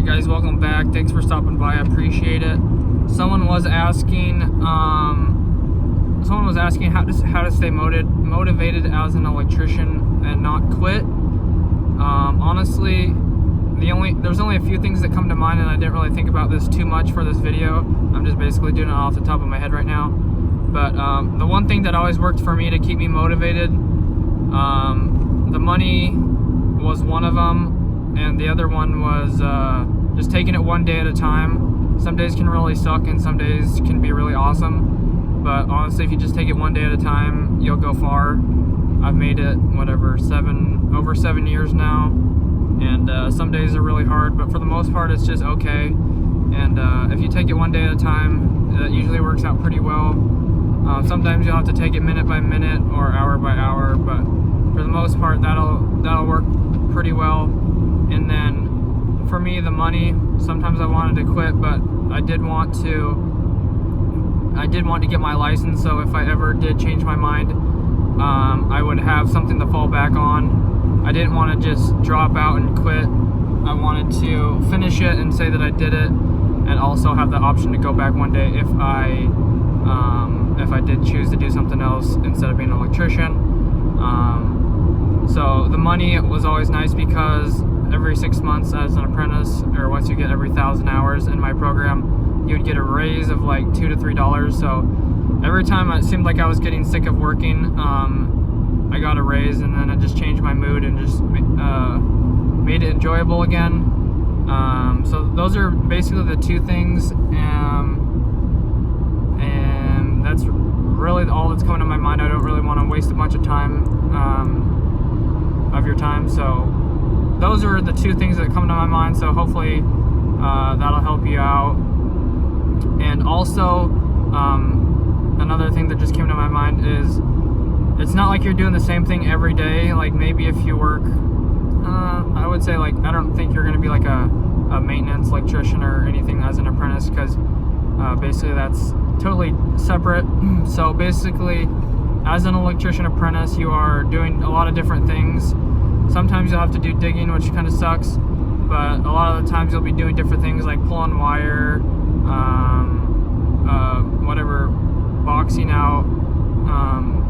Alright guys, welcome back. Thanks for stopping by. I appreciate it. Someone was asking how to stay motivated as an electrician and not quit. Honestly, there's only a few things that come to mind, and I didn't really think about this too much for this video. I'm just basically doing it off the top of my head right now. But the one thing that always worked for me to keep me motivated, the money was one of them, and the other one was just taking it one day at a time. Some days can really suck and some days can be really awesome, but honestly, if you just take it one day at a time, you'll go far. I've made it over 7 years now, and some days are really hard, but for the most part it's just okay. And if you take it one day at a time, that usually works out pretty well. Sometimes you'll have to take it minute by minute or hour by hour, but for the most part that'll work pretty well. And then for me, the money, sometimes I wanted to quit, but I did want to get my license, so if I ever did change my mind, I would have something to fall back on. I didn't want to just drop out and quit. I wanted to finish it and say that I did it, and also have the option to go back one day if I did choose to do something else instead of being an electrician. So the money was always nice because every 6 months as an apprentice, or once you get every 1,000 hours in my program, you would get a raise of like $2 to $3. So every time it seemed like I was getting sick of working, I got a raise, and then it just changed my mood and just made it enjoyable again. So those are basically the two things, and that's really all that's coming to my mind. I don't really want to waste a bunch of time of your time, so those are the two things that come to my mind. So hopefully that'll help you out. And also another thing that just came to my mind is it's not like you're doing the same thing every day. Like maybe if you work, I would say, like, I don't think you're going to be like a maintenance electrician or anything as an apprentice, because basically that's totally separate. So basically, as an electrician apprentice, you are doing a lot of different things. Sometimes you'll have to do digging, which kind of sucks, but a lot of the times you'll be doing different things like pulling wire, whatever, boxing out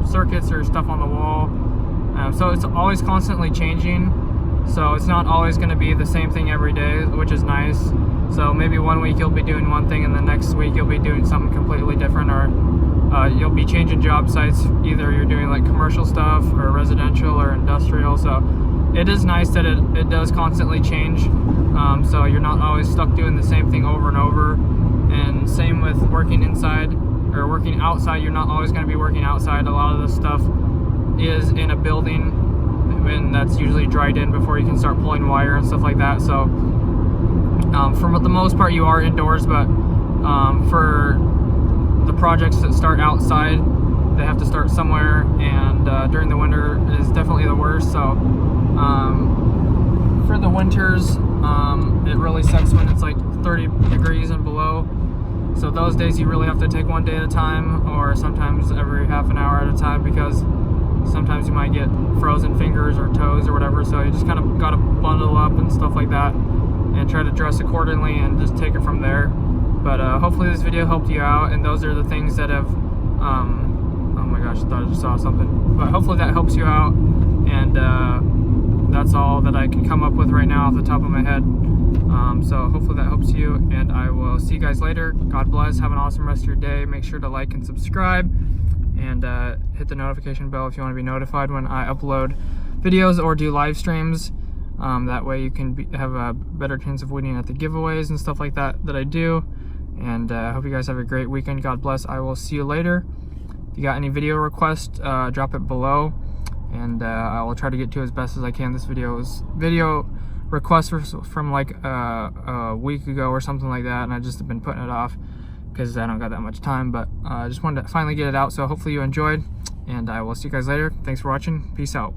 circuits or stuff on the wall. So it's always constantly changing. So it's not always going to be the same thing every day, which is nice. So maybe one week you'll be doing one thing, and the next week you'll be doing something completely different, or you'll be changing job sites. Either you're doing like commercial stuff or residential or industrial. So it is nice that it does constantly change. So you're not always stuck doing the same thing over and over. And same with working inside or working outside. You're not always going to be working outside. A lot of the stuff is in a building, and that's usually dried in before you can start pulling wire and stuff like that. So for the most part you are indoors, but for the projects that start outside, they have to start somewhere, and during the winter is definitely the worst. So for the winters, it really sucks when it's like 30 degrees and below. So those days you really have to take one day at a time, or sometimes every half an hour at a time, because sometimes you might get frozen fingers or toes or whatever. So you just kind of got to bundle up and stuff like that, and try to dress accordingly and just take it from there. But hopefully this video helped you out, and those are the things that have oh my gosh, I thought I just saw something. But hopefully that helps you out, and that's all that I can come up with right now off the top of my head. So hopefully that helps you, and I will see you guys later. God bless. Have an awesome rest of your day. Make sure to like and subscribe, and hit the notification bell if you want to be notified when I upload videos or do live streams. That way you can have a better chance of winning at the giveaways and stuff like that I do. And I hope you guys have a great weekend. God bless. I will see you later. If you got any video requests, drop it below, and I will try to get to as best as I can. This video request from like a week ago or something like that, and I just have been putting it off because I don't got that much time. But I just wanted to finally get it out, so hopefully you enjoyed, and I will see you guys later. Thanks for watching. Peace out.